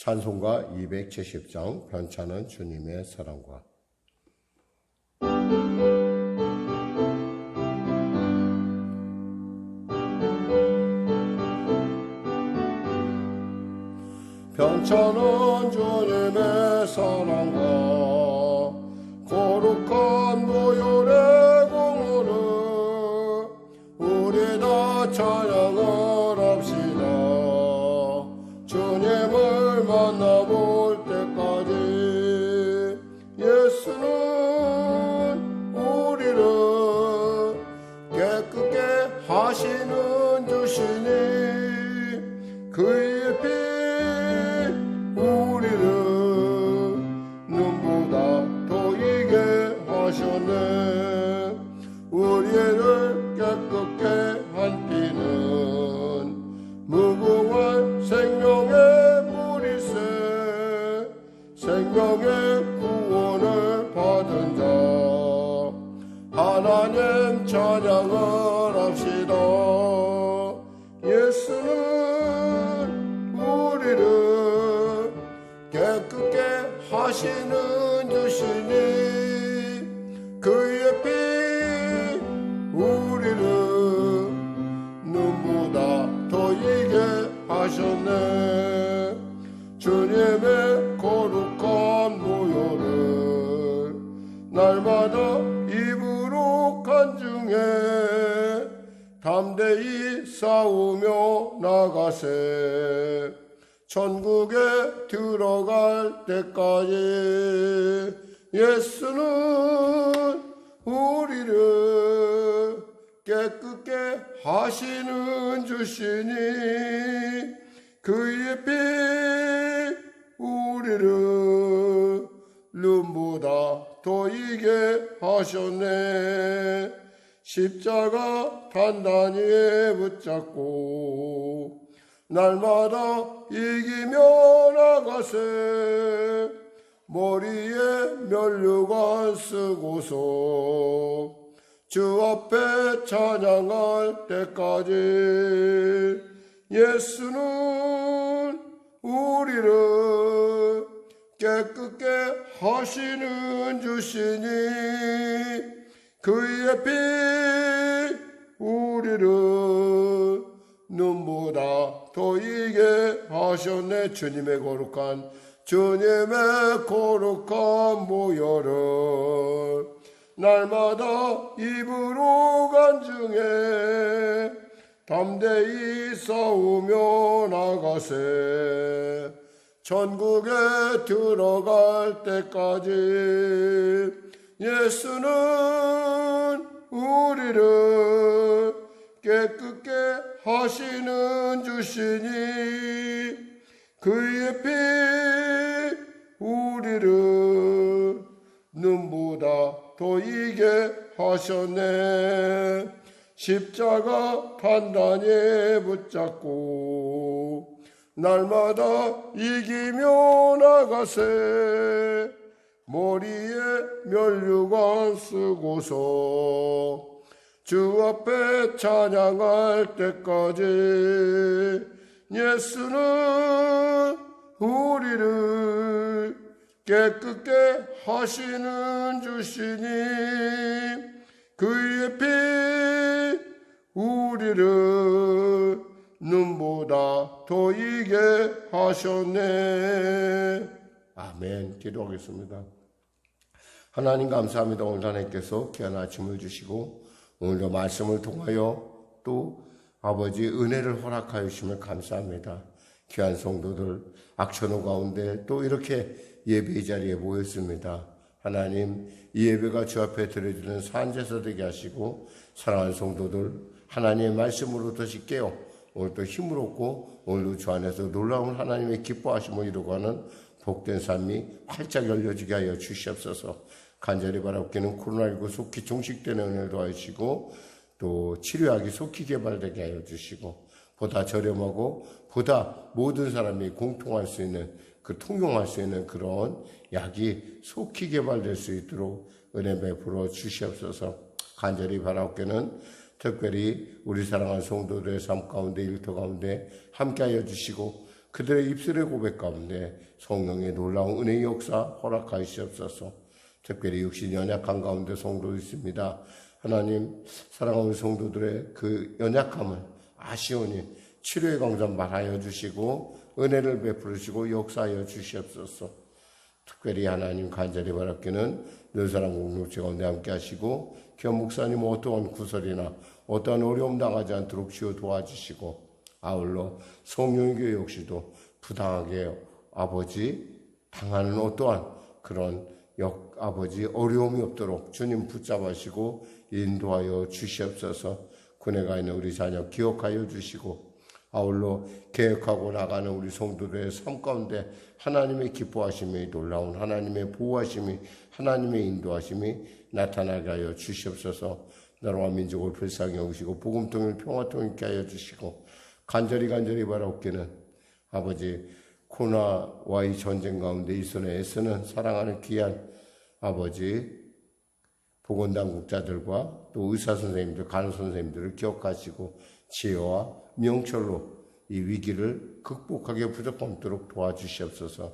찬송가 270장 변찮은 주님의 사랑과. 변찮은 주님의 사랑과 거룩한 보혈의 공로를 우리 다 찬양을 합시다. 주님을 만나볼 때까지 예수는 우리를 깨끗게 하시는 주시니 그의 피 우리를 눈보다 더이게 하셨네. 우리를 깨끗게 한 피는 무궁한 생명의 물이세. 생명의 구원을 받은 자 하나님 찬양을 합시다. 예수는 우리를 깨끗게 하시는 주시니 그의 피 우리를 눈보다 더이게 하셨네. 주님의 거룩한 보혈을 날마다 입으로 간증해 담대히 싸우며 나가세. 천국에 들어갈 때까지 예수는 우리를 깨끗게 하시는 주시니 그의 피 우리를 눈보다 더이게 하셨네. 십자가 단단히 붙잡고 날마다 이기며 나가세. 머리에 면류관 쓰고서 주 앞에 찬양할 때까지 예수는 우리를 깨끗게 하시는 주시니 그의 피 우리를 눈보다 더이게 하셨네. 주님의 거룩한 보혈을 날마다 입으로 간증해 담대히 싸우며 나가세. 천국에 들어갈 때까지 예수는 우리를 깨끗게 하시는 주시니 그의 피 우리를 눈보다 더이게 하셨네. 십자가 단단히 붙잡고 날마다 이기며 나가세. 머리에 면류관 쓰고서 주 앞에 찬양할 때까지 예수는 우리를 깨끗게 하시는 주시니 그의 피 우리를 눈보다 더이게 하셨네. 아멘. 기도하겠습니다. 하나님 감사합니다. 오늘 하나님께서 귀한 아침을 주시고 오늘도 말씀을 통하여 또 아버지 은혜를 허락하여 주시면 감사합니다. 귀한 성도들 악천후 가운데 또 이렇게 예배 자리에 모였습니다. 하나님 이 예배가 주 앞에 드려지는 산제사 되게 하시고 사랑하는 성도들 하나님의 말씀으로 다시 깨어 오늘도 힘을 얻고 오늘도 주 안에서 놀라운 하나님의 기뻐하심을 이루고 하는 복된 삶이 활짝 열려지게 하여 주시옵소서. 간절히 바라옵기는 코로나19 속히 종식되는 은혜를 도와주시고 또 치료약이 속히 개발되게 하여 주시고 보다 저렴하고 보다 모든 사람이 공통할 수 있는 통용할 수 있는 그런 약이 속히 개발될 수 있도록 은혜 베풀어 주시옵소서. 간절히 바라옵기는 특별히 우리 사랑하는 성도들의 삶 가운데 일터 가운데 함께하여 주시고 그들의 입술의 고백 가운데 성령의 놀라운 은혜의 역사 허락하시옵소서. 특별히 육신 연약한 가운데 성도 있습니다. 하나님, 사랑하는 성도들의 그 연약함을 아시오니 치료의 광장 말하여 주시고 은혜를 베풀으시고 역사하여 주시옵소서. 특별히 하나님 간절히 바랍기는 늘 사랑 공동체 가운데 함께 하시고 겸 목사님 어떠한 구설이나 어떠한 어려움 당하지 않도록 주여 도와주시고, 아울러 성령의 교회 역시도 부당하게 아버지 당하는 어떠한 그런 아버지 어려움이 없도록 주님 붙잡으시고 인도하여 주시옵소서. 군에 가 있는 우리 자녀 기억하여 주시고, 아울러 계획하고 나가는 우리 성도들의 삶 가운데 하나님의 기뻐하심이, 놀라운 하나님의 보호하심이, 하나님의 인도하심이 나타나게 하여 주시옵소서. 나라와 민족을 불쌍히 여기시고 복음통일 평화통일케 하여 주시고, 간절히 바라옵기는 아버지 코로나와의 전쟁 가운데 이 손에 애쓰는 사랑하는 귀한 아버지 보건당국자들과 또 의사선생님들, 간호선생님들을 기억하시고 지혜와 명철로 이 위기를 극복하게 부족함 없도록 도와주시옵소서.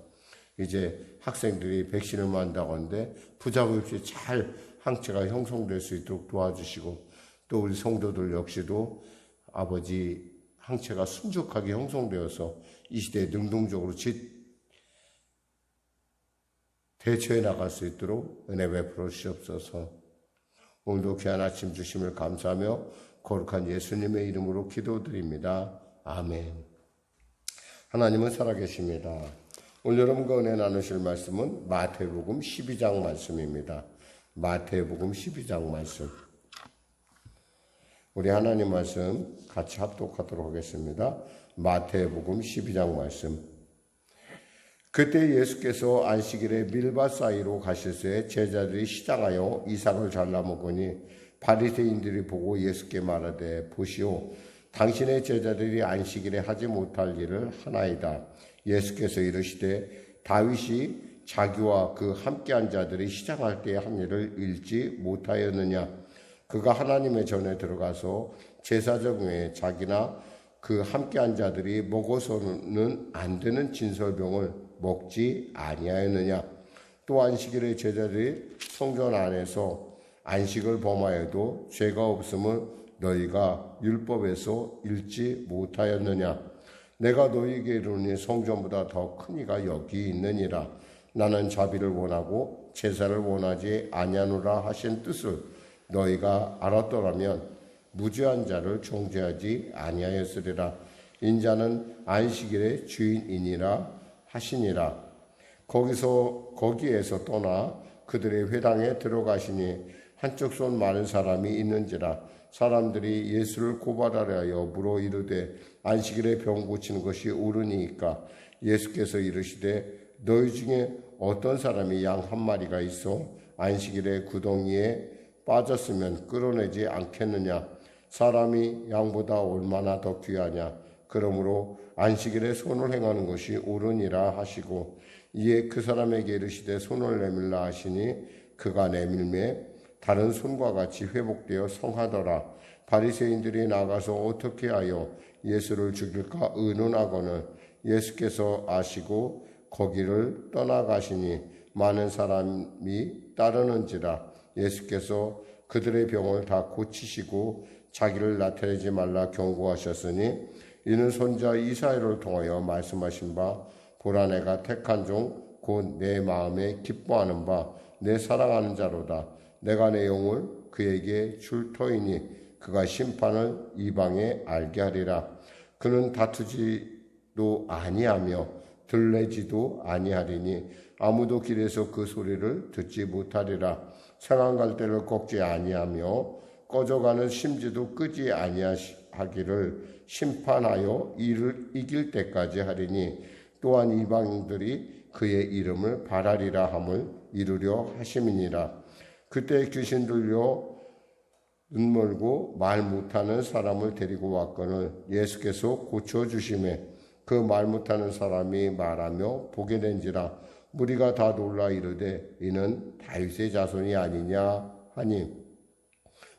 이제 학생들이 백신을 맞는다고 하는데 부작용 없이 잘 항체가 형성될 수 있도록 도와주시고, 또 우리 성도들 역시도 아버지 항체가 순적하게 형성되어서 이 시대에 능동적으로 대처해 나갈 수 있도록 은혜 베풀어 주시옵소서. 오늘도 귀한 아침 주심을 감사하며 거룩한 예수님의 이름으로 기도드립니다. 아멘. 하나님은 살아계십니다. 오늘 여러분과 은혜 나누실 말씀은 마태복음 12장 말씀입니다. 마태복음 12장 말씀. 우리 하나님 말씀 같이 합독하도록 하겠습니다. 마태복음 12장 말씀. 그때 예수께서 안식일에 밀밭 사이로 가실새 제자들이 시장하여 이삭을 잘라 먹으니 바리새인들이 보고 예수께 말하되, 보시오, 당신의 제자들이 안식일에 하지 못할 일을 하나이다. 예수께서 이르시되, 다윗이 자기와 그 함께한 자들이 시장할 때의 한 일을 읽지 못하였느냐? 그가 하나님의 전에 들어가서 제사장 외에 자기나 그 함께한 자들이 먹어서는 안 되는 진설병을 먹지 아니하였느냐? 또 안식일에 제자들이 성전 안에서 안식을 범하여도 죄가 없음을 너희가 율법에서 읽지 못하였느냐? 내가 너희에게 이르노니 성전보다 더 큰 이가 여기 있느니라. 나는 자비를 원하고 제사를 원하지 아니하노라 하신 뜻을 너희가 알았더라면 무죄한 자를 정죄하지 아니하였으리라. 인자는 안식일의 주인이니라 하시니라. 거기에서 떠나 그들의 회당에 들어가시니 한쪽 손 많은 사람이 있는지라. 사람들이 예수를 고발하려 하여 물어 이르되, 안식일에 병 고치는 것이 옳으니이까? 예수께서 이르시되, 너희 중에 어떤 사람이 양 한 마리가 있어 안식일에 구덩이에 빠졌으면 끌어내지 않겠느냐? 사람이 양보다 얼마나 더 귀하냐? 그러므로 안식일에 손을 행하는 것이 옳으니라 하시고, 이에 그 사람에게 이르시되 손을 내밀라 하시니 그가 내밀매 다른 손과 같이 회복되어 성하더라. 바리새인들이 나가서 어떻게 하여 예수를 죽일까 의논하거늘 예수께서 아시고 거기를 떠나가시니 많은 사람이 따르는지라. 예수께서 그들의 병을 다 고치시고 자기를 나타내지 말라 경고하셨으니, 이는 선지자 이사야를 통하여 말씀하신 바, 보라 내가 택한 종 곧 내 마음에 기뻐하는 바 내 사랑하는 자로다. 내가 내 영을 그에게 줄 터이니 그가 심판을 이방에 알게 하리라. 그는 다투지도 아니하며 들레지도 아니하리니 아무도 길에서 그 소리를 듣지 못하리라. 상한 갈대를 꺾지 아니하며 꺼져가는 심지도 끄지 아니하기를 심판하여 이를 이길 때까지 하리니, 또한 이방인들이 그의 이름을 바라리라 함을 이루려 하심이니라. 그때 귀신 들려 눈 멀고 말 못하는 사람을 데리고 왔거늘 예수께서 고쳐주심에 그 말 못하는 사람이 말하며 보게 된지라. 무리가 다 놀라 이르되, 이는 다윗의 자손이 아니냐 하니,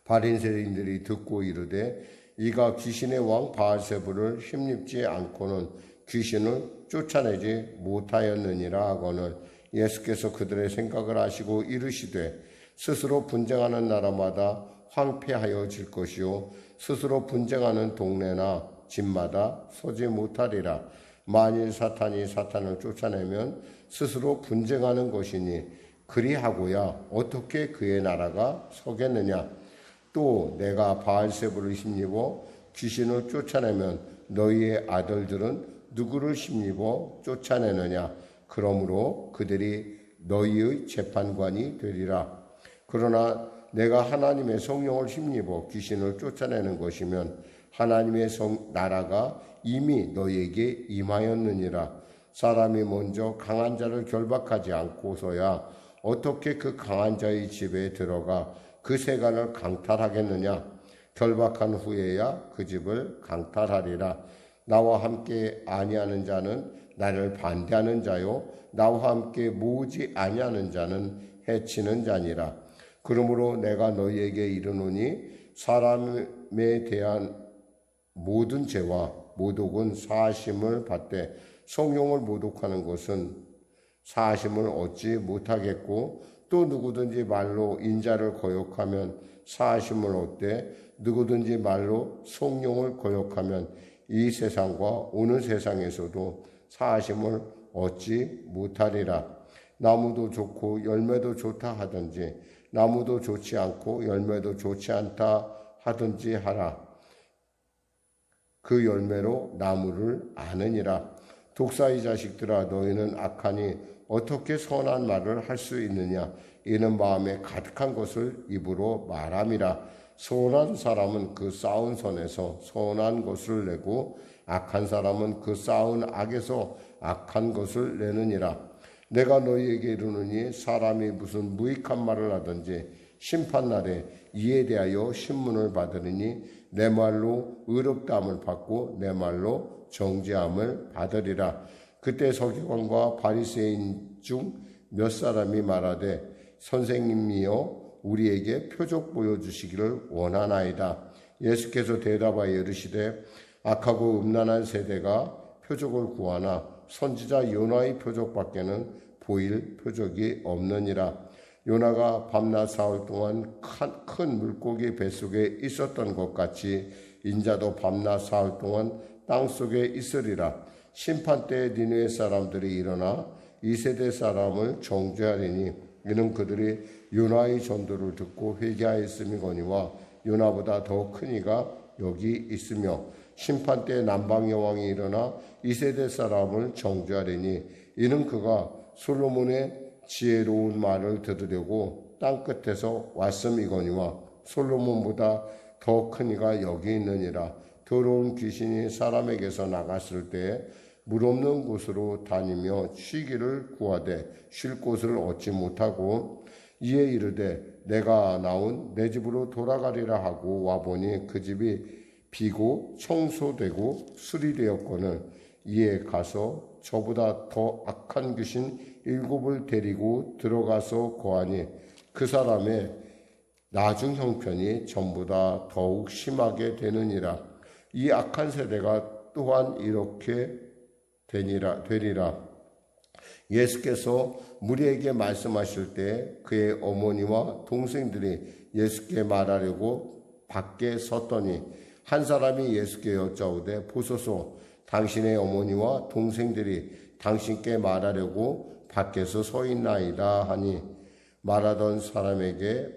바리새인들이 듣고 이르되, 이가 귀신의 왕 바알세불을 힘입지 않고는 귀신을 쫓아내지 못하였느니라 하거늘 예수께서 그들의 생각을 아시고 이르시되 스스로 분쟁하는 나라마다 황폐하여질 것이요 스스로 분쟁하는 동네나 집마다 서지 못하리라. 만일 사탄이 사탄을 쫓아내면 스스로 분쟁하는 것이니 그리하고야 어떻게 그의 나라가 서겠느냐. 또 내가 바알세불을 힘입어 귀신을 쫓아내면 너희의 아들들은 누구를 힘입어 쫓아내느냐. 그러므로 그들이 너희의 재판관이 되리라. 그러나 내가 하나님의 성령을 힘입어 귀신을 쫓아내는 것이면 하나님의 나라가 이미 너희에게 임하였느니라. 사람이 먼저 강한 자를 결박하지 않고서야 어떻게 그 강한 자의 집에 들어가 그 세간을 강탈하겠느냐. 결박한 후에야 그 집을 강탈하리라. 나와 함께 아니하는 자는 나를 반대하는 자요 나와 함께 모으지 아니하는 자는 해치는 자니라. 그러므로 내가 너희에게 이르노니 사람에 대한 모든 죄와 모독은 사하심을 받되 성령을 모독하는 것은 사하심을 얻지 못하겠고 또 누구든지 말로 인자를 거역하면 사하심을 얻되 누구든지 말로 성령을 거역하면 이 세상과 오는 세상에서도 사하심을 얻지 못하리라. 나무도 좋고 열매도 좋다 하든지 나무도 좋지 않고 열매도 좋지 않다 하든지 하라. 그 열매로 나무를 아느니라. 독사의 자식들아 너희는 악하니 어떻게 선한 말을 할 수 있느냐. 이는 마음에 가득한 것을 입으로 말함이라. 선한 사람은 그 쌓은 선에서 선한 것을 내고 악한 사람은 그 쌓은 악에서 악한 것을 내느니라. 내가 너희에게 이르노니 사람이 무슨 무익한 말을 하든지 심판날에 이에 대하여 신문을 받으리니 내 말로 의롭다함을 받고 내 말로 정죄함을 받으리라. 그때 서기관과 바리새인 중 몇 사람이 말하되 선생님이여 우리에게 표적 보여주시기를 원하나이다. 예수께서 대답하여 이르시되 악하고 음란한 세대가 표적을 구하나 선지자 요나의 표적밖에는 보일 표적이 없느니라. 요나가 밤낮 사흘 동안 큰 물고기 뱃속에 있었던 것 같이 인자도 밤낮 사흘 동안 땅속에 있으리라. 심판때에 니느웨 사람들이 일어나 이 세대 사람을 정죄하리니 이는 그들이 요나의 전도를 듣고 회개하였음이거니와 요나보다 더 큰 이가 여기 있으며 심판때 남방 여왕이 일어나 이 세대 사람을 정죄하리니 이는 그가 솔로몬의 지혜로운 말을 들으려고 땅끝에서 왔음이거니와 솔로몬보다 더 큰 이가 여기 있느니라. 더러운 귀신이 사람에게서 나갔을 때에 물 없는 곳으로 다니며 쉬기를 구하되 쉴 곳을 얻지 못하고 이에 이르되 내가 나온 내 집으로 돌아가리라 하고 와보니 그 집이 비고 청소되고 수리되었거늘 이에 가서 저보다 더 악한 귀신 7을 데리고 들어가서 거하니 그 사람의 나중 형편이 전보다 더욱 심하게 되느니라. 이 악한 세대가 또한 이렇게 되리라. 예수께서 무리에게 말씀하실 때 그의 어머니와 동생들이 예수께 말하려고 밖에 섰더니 한 사람이 예수께 여짜오되 보소서 당신의 어머니와 동생들이 당신께 말하려고 밖에서 서 있나이다 하니 말하던 사람에게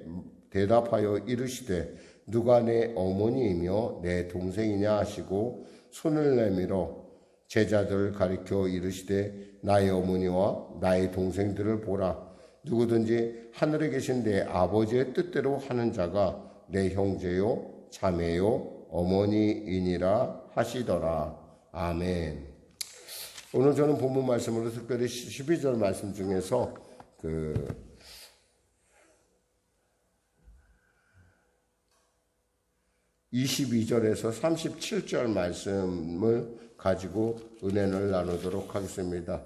대답하여 이르시되 누가 내 어머니이며 내 동생이냐 하시고 손을 내밀어 제자들을 가리켜 이르시되 나의 어머니와 나의 동생들을 보라. 누구든지 하늘에 계신 내 아버지의 뜻대로 하는 자가 내 형제요 자매요 어머니이니라 하시더라. 아멘. 오늘 저는 본문 말씀으로 특별히 12절 말씀 중에서 22절에서 37절 말씀을 가지고 은혜를 나누도록 하겠습니다.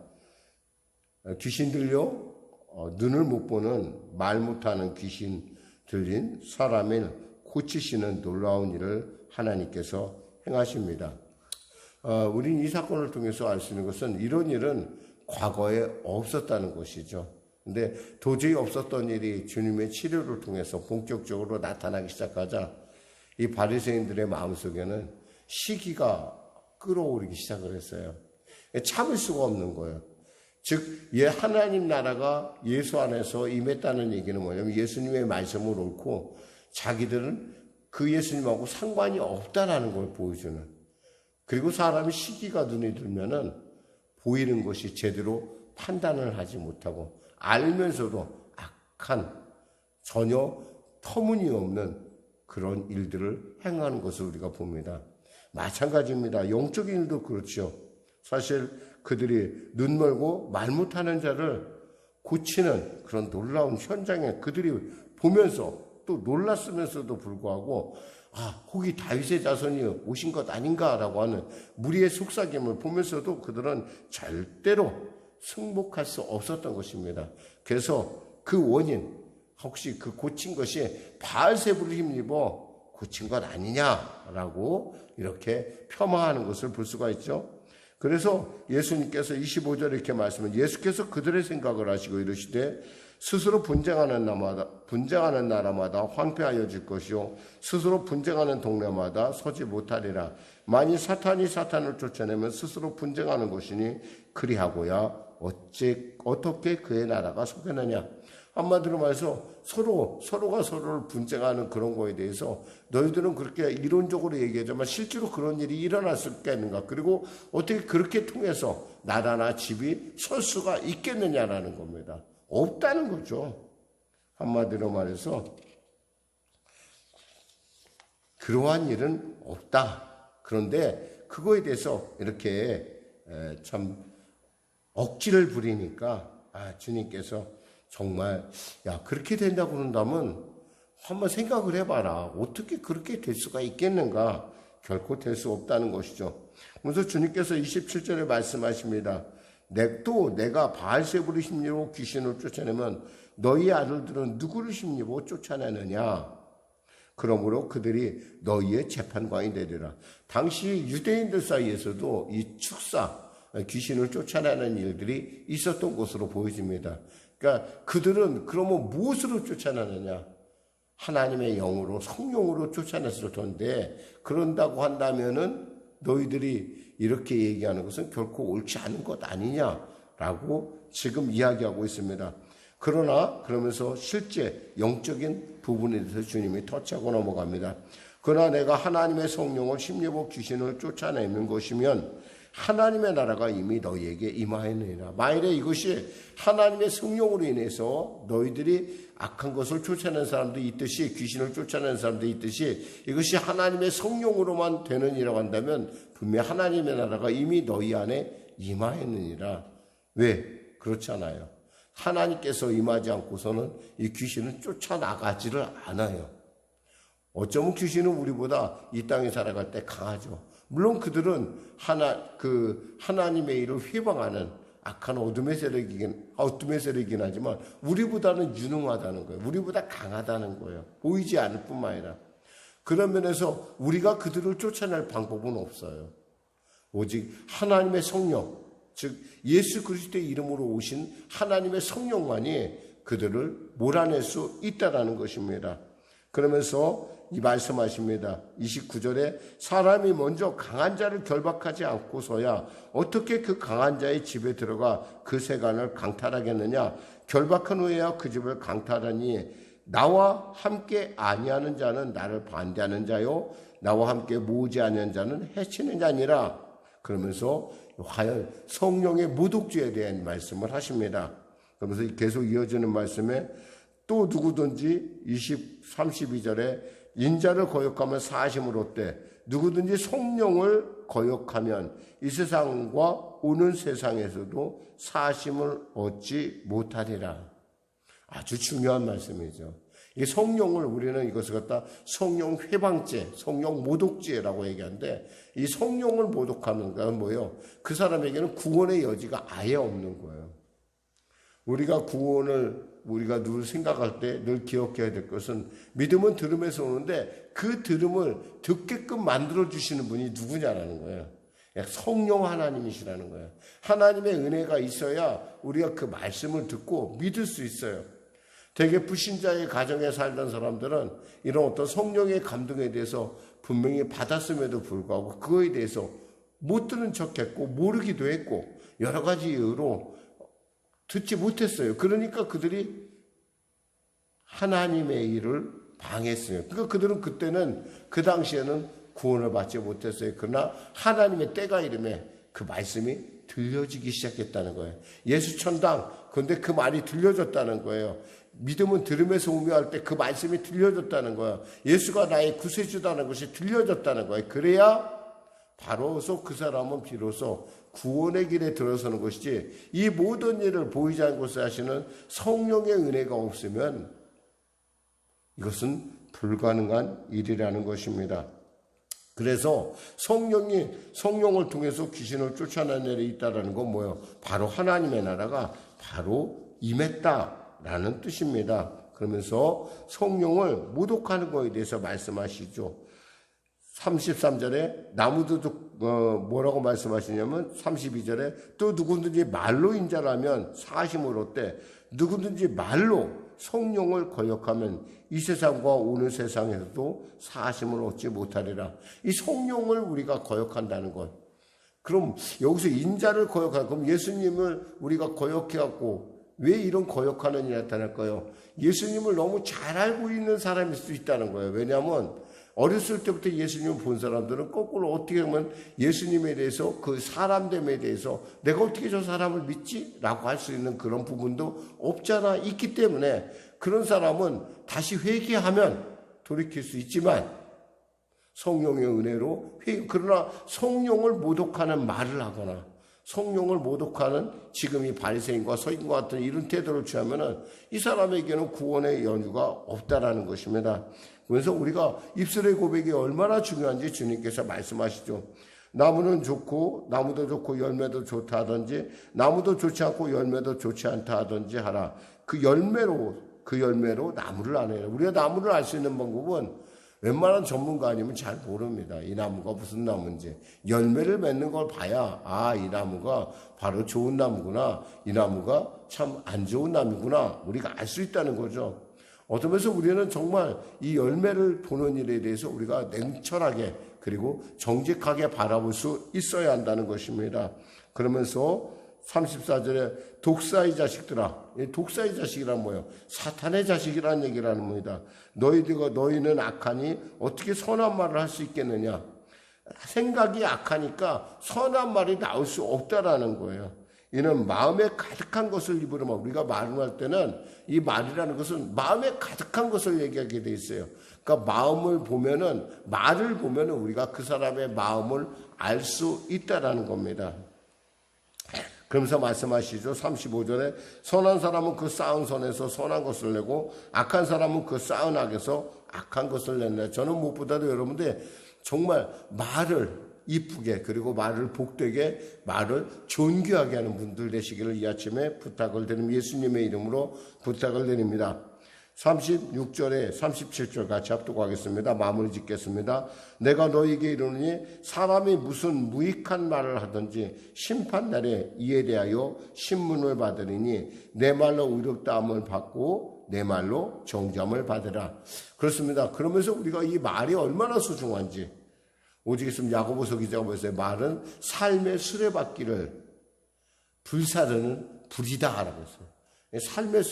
귀신 들려 눈을 못 보는 말 못하는 귀신 들린 사람을 고치시는 놀라운 일을 하나님께서 행하십니다. 우린 이 사건을 통해서 알 수 있는 것은 이런 일은 과거에 없었다는 것이죠. 근데 도저히 없었던 일이 주님의 치료를 통해서 본격적으로 나타나기 시작하자 이 바리새인들의 마음속에는 시기가 끌어오르기 시작을 했어요. 참을 수가 없는 거예요. 즉, 하나님 나라가 예수 안에서 임했다는 얘기는 뭐냐면 예수님의 말씀을 옳고 자기들은 그 예수님하고 상관이 없다라는 걸 보여주는. 그리고 사람이 시기가 눈에 들면은 보이는 것이 제대로 판단을 하지 못하고 알면서도 악한 전혀 터무니없는 그런 일들을 행하는 것을 우리가 봅니다. 마찬가지입니다. 영적인 일도 그렇죠. 사실 그들이 눈 멀고 말 못하는 자를 고치는 그런 놀라운 현장에 그들이 보면서 또 놀랐으면서도 불구하고 혹이 다윗의 자손이 오신 것 아닌가라고 하는 무리의 속삭임을 보면서도 그들은 절대로 승복할 수 없었던 것입니다. 그래서 그 원인, 혹시 그 고친 것이 바알세불을 힘입어 고친 것 아니냐라고 이렇게 폄하하는 것을 볼 수가 있죠. 그래서 예수님께서 25절에 이렇게 말씀을, 예수께서 그들의 생각을 하시고 이르시되 스스로 분쟁하는 나라마다 황폐하여질 것이요 스스로 분쟁하는 동네마다 서지 못하리라. 만일 사탄이 사탄을 쫓아내면 스스로 분쟁하는 것이니 그리하고야 어떻게 그의 나라가 서겠느냐. 한마디로 말해서 서로가 서로를 분쟁하는 그런 거에 대해서 너희들은 그렇게 이론적으로 얘기하지만 실제로 그런 일이 일어날 수 있겠는가, 그리고 어떻게 그렇게 통해서 나라나 집이 설 수가 있겠느냐라는 겁니다. 없다는 거죠. 한마디로 말해서 그러한 일은 없다. 그런데 그거에 대해서 이렇게 참 억지를 부리니까 주님께서 정말 그렇게 된다고 그런다면 한번 생각을 해봐라. 어떻게 그렇게 될 수가 있겠는가? 결코 될 수 없다는 것이죠. 그래서 주님께서 27절에 말씀하십니다. 또 내가 바알세불을 힘입어 귀신을 쫓아내면 너희 아들들은 누구를 힘입어 쫓아내느냐? 그러므로 그들이 너희의 재판관이 되리라. 당시 유대인들 사이에서도 이 축사, 귀신을 쫓아내는 일들이 있었던 것으로 보여집니다. 그러니까 그들은 그러면 무엇으로 쫓아내느냐? 하나님의 영으로, 성령으로 쫓아냈을 텐데, 그런다고 한다면은 너희들이 이렇게 얘기하는 것은 결코 옳지 않은 것 아니냐라고 지금 이야기하고 있습니다. 그러면서 실제 영적인 부분에 대해서 주님이 터치하고 넘어갑니다. 그러나 내가 하나님의 성령을 힘입어 귀신을 쫓아내는 것이면 하나님의 나라가 이미 너희에게 임하였느니라. 만일에 이것이 하나님의 성령으로 인해서 너희들이 악한 것을 쫓아내는 사람도 있듯이, 귀신을 쫓아내는 사람도 있듯이, 이것이 하나님의 성령으로만 되는 일이라고 한다면 분명 하나님의 나라가 이미 너희 안에 임하였느니라. 왜? 그렇잖아요. 하나님께서 임하지 않고서는 이 귀신은 쫓아나가지를 않아요. 어쩌면 귀신은 우리보다 이 땅에 살아갈 때 강하죠. 물론 그들은 하나님의 일을 회방하는 악한 어둠의 세력이긴 하지만 우리보다는 유능하다는 거예요. 우리보다 강하다는 거예요. 보이지 않을 뿐만 아니라. 그런 면에서 우리가 그들을 쫓아낼 방법은 없어요. 오직 하나님의 성령, 즉 예수 그리스도의 이름으로 오신 하나님의 성령만이 그들을 몰아낼 수 있다라는 것입니다. 그러면서 이 말씀하십니다. 29절에 사람이 먼저 강한 자를 결박하지 않고서야 어떻게 그 강한 자의 집에 들어가 그 세간을 강탈하겠느냐. 결박한 후에야 그 집을 강탈하니 나와 함께 아니하는 자는 나를 반대하는 자요 나와 함께 모으지 않는 자는 해치는 자니라. 그러면서 하여 성령의 모독죄에 대한 말씀을 하십니다. 그러면서 계속 이어지는 말씀에 또 누구든지 32절에 인자를 거역하면 사심을 얻되 누구든지 성령을 거역하면 이 세상과 오는 세상에서도 사심을 얻지 못하리라. 아주 중요한 말씀이죠. 이 성령을 우리는 이것을 갖다 성령 회방죄, 성령 모독죄라고 얘기하는데 이 성령을 모독하는 건 뭐예요? 그 사람에게는 구원의 여지가 아예 없는 거예요. 우리가 늘 생각할 때 늘 기억해야 될 것은 믿음은 들음에서 오는데 그 들음을 듣게끔 만들어주시는 분이 누구냐라는 거예요. 성령 하나님이시라는 거예요. 하나님의 은혜가 있어야 우리가 그 말씀을 듣고 믿을 수 있어요. 되게 불신자의 가정에 살던 사람들은 이런 어떤 성령의 감동에 대해서 분명히 받았음에도 불구하고 그거에 대해서 못 들은 척했고 모르기도 했고 여러 가지 이유로 듣지 못했어요. 그러니까 그들이 하나님의 일을 방했어요. 그러니까 그들은 그때는 그 당시에는 구원을 받지 못했어요. 그러나 하나님의 때가 이름에 그 말씀이 들려지기 시작했다는 거예요. 예수 천당, 그런데 그 말이 들려졌다는 거예요. 믿음은 들음에서 오며 할 때 그 말씀이 들려졌다는 거예요. 예수가 나의 구세주다는 것이 들려졌다는 거예요. 그래야 바로서 그 사람은 비로소 구원의 길에 들어서는 것이지, 이 모든 일을 보이지 않고 하시는 성령의 은혜가 없으면 이것은 불가능한 일이라는 것입니다. 그래서 성령을 통해서 귀신을 쫓아내는 일이 있다는 건 뭐예요? 바로 하나님의 나라가 바로 임했다라는 뜻입니다. 그러면서 성령을 모독하는 것에 대해서 말씀하시죠. 33절에 뭐라고 말씀하시냐면 32절에 또 누구든지 말로 인자라면 사심을 얻되 누구든지 말로 성령을 거역하면 이 세상과 오는 세상에서도 사심을 얻지 못하리라. 이 성령을 우리가 거역한다는 것. 그럼 여기서 인자를 거역하는, 그럼 예수님을 우리가 거역해갖고 왜 이런 거역하는 일이 나타날까요? 예수님을 너무 잘 알고 있는 사람일 수 있다는 거예요. 왜냐하면 어렸을 때부터 예수님을 본 사람들은 거꾸로 어떻게 보면 예수님에 대해서, 그 사람됨에 대해서 내가 어떻게 저 사람을 믿지? 라고 할 수 있는 그런 부분도 없잖아 있기 때문에 그런 사람은 다시 회개하면 돌이킬 수 있지만 성령의 은혜로 그러나 성령을 모독하는 말을 하거나 성령을 모독하는 지금 이 바리새인과 서기관과 같은 이런 태도를 취하면은 이 사람에게는 구원의 여유가 없다라는 것입니다. 그래서 우리가 입술의 고백이 얼마나 중요한지 주님께서 말씀하시죠. 나무는 좋고 나무도 좋고 열매도 좋다 하든지 나무도 좋지 않고 열매도 좋지 않다 하든지 하라. 그 열매로 나무를 아네요. 우리가 나무를 알 수 있는 방법은 웬만한 전문가 아니면 잘 모릅니다. 이 나무가 무슨 나무인지. 열매를 맺는 걸 봐야 이 나무가 바로 좋은 나무구나, 이 나무가 참 안 좋은 나무구나 우리가 알 수 있다는 거죠. 어떤 면에서 우리는 정말 이 열매를 보는 일에 대해서 우리가 냉철하게 그리고 정직하게 바라볼 수 있어야 한다는 것입니다. 그러면서 34절에 독사의 자식들아, 독사의 자식이란 뭐예요? 사탄의 자식이라는 얘기를 하는 겁니다. 너희는 악하니 어떻게 선한 말을 할 수 있겠느냐? 생각이 악하니까 선한 말이 나올 수 없다라는 거예요. 이는 마음에 가득한 것을 입으로만, 우리가 말을 할 때는 이 말이라는 것은 마음에 가득한 것을 얘기하게 돼 있어요. 그러니까 말을 보면은 우리가 그 사람의 마음을 알 수 있다라는 겁니다. 그러면서 말씀하시죠. 35절에 선한 사람은 그 쌓은 선에서 선한 것을 내고 악한 사람은 그 쌓은 악에서 악한 것을 낸다. 저는 무엇보다도 여러분들 정말 말을 이쁘게 그리고 말을 복되게 말을 존귀하게 하는 분들 되시기를 이 아침에 부탁을 드립니다. 예수님의 이름으로 부탁을 드립니다. 36절에 37절 같이 합독하겠습니다. 마무리 짓겠습니다. 내가 너희에게 이르노니 사람이 무슨 무익한 말을 하든지 심판날에 이에 대하여 신문을 받으리니 내 말로 의롭다함을 받고 내 말로 정죄함을 받으라. 그렇습니다. 그러면서 우리가 이 말이 얼마나 소중한지 오직 있으면 야고보서 기자가 뭐였어요? 말은 삶의 수레바퀴를 불사르는 불이다 라고 했어요.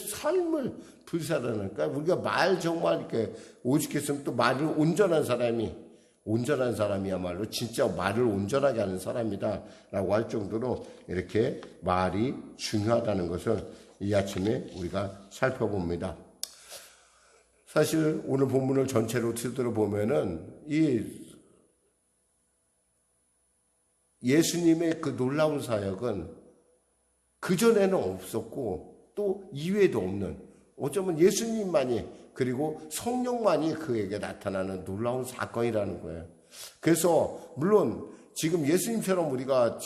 삶을 불사르는, 그러니까 우리가 말 정말 이렇게 오직했으면 또 말을 온전한 사람이야말로 진짜 말을 온전하게 하는 사람이다 라고 할 정도로 이렇게 말이 중요하다는 것을 이 아침에 우리가 살펴봅니다. 사실 오늘 본문을 전체로 들어보면은 이 예수님의 그 놀라운 사역은 그전에는 없었고 또 이외에도 없는, 어쩌면 예수님만이 그리고 성령만이 그에게 나타나는 놀라운 사건이라는 거예요. 그래서 물론 지금 예수님처럼 우리가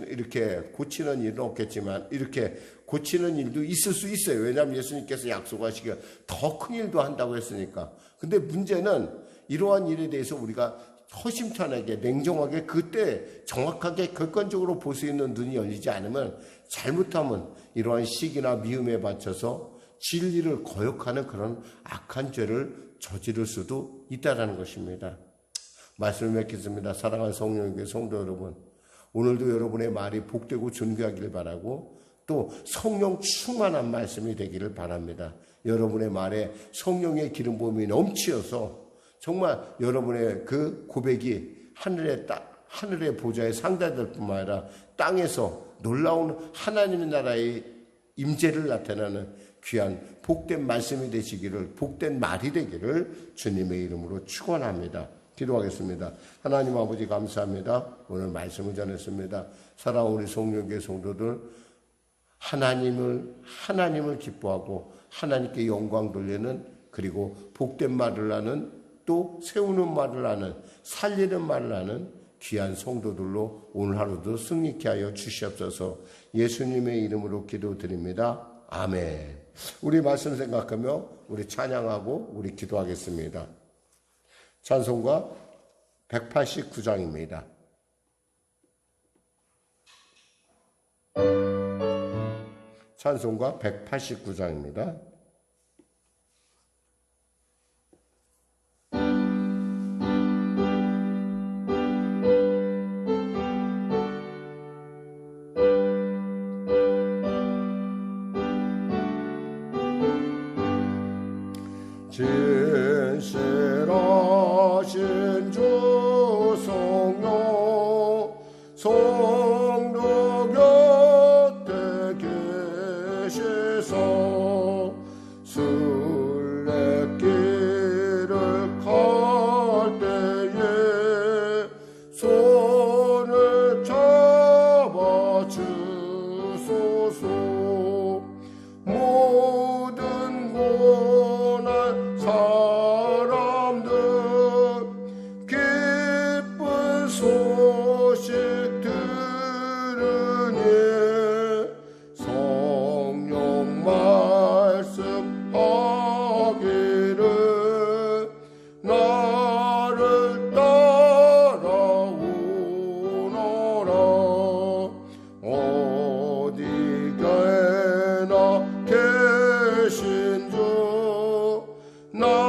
이렇게 고치는 일은 없겠지만 이렇게 고치는 일도 있을 수 있어요. 왜냐하면 예수님께서 약속하시기에 더 큰 일도 한다고 했으니까. 근데 문제는 이러한 일에 대해서 우리가 허심탄회하게 냉정하게 그때 정확하게 객관적으로 볼 수 있는 눈이 열리지 않으면 잘못하면 이러한 시기나 미움에 바쳐서 진리를 거역하는 그런 악한 죄를 저지를 수도 있다는 것입니다. 말씀을 맺겠습니다. 사랑하는 성령님께 성도 여러분, 오늘도 여러분의 말이 복되고 존귀하기를 바라고 또 성령 충만한 말씀이 되기를 바랍니다. 여러분의 말에 성령의 기름 부음이 넘치어서 정말 여러분의 그 고백이 하늘의 보좌에 상달될 뿐만 아니라 땅에서 놀라운 하나님의 나라의 임재를 나타내는 귀한 복된 말씀이 되시기를, 복된 말이 되기를 주님의 이름으로 축원합니다. 기도하겠습니다. 하나님 아버지 감사합니다. 오늘 말씀을 전했습니다. 사랑하는 우리 성령교회 성도들, 하나님을 기뻐하고 하나님께 영광 돌리는, 그리고 복된 말을 하는, 또 세우는 말을 하는, 살리는 말을 하는 귀한 성도들로 오늘 하루도 승리케 하여 주시옵소서. 예수님의 이름으로 기도드립니다. 아멘. 우리 말씀 생각하며 우리 찬양하고 우리 기도하겠습니다. 찬송가 189장입니다. 찬송가 189장입니다. 진실하신 주 성도 곁에 계시소 순례길을 갈 때에 손을 잡아 주소서. 모든 고난 사람들 기쁜 소식 들으니 성령 말씀하기를 나를 따라오너라. 어디에나 계신 주 나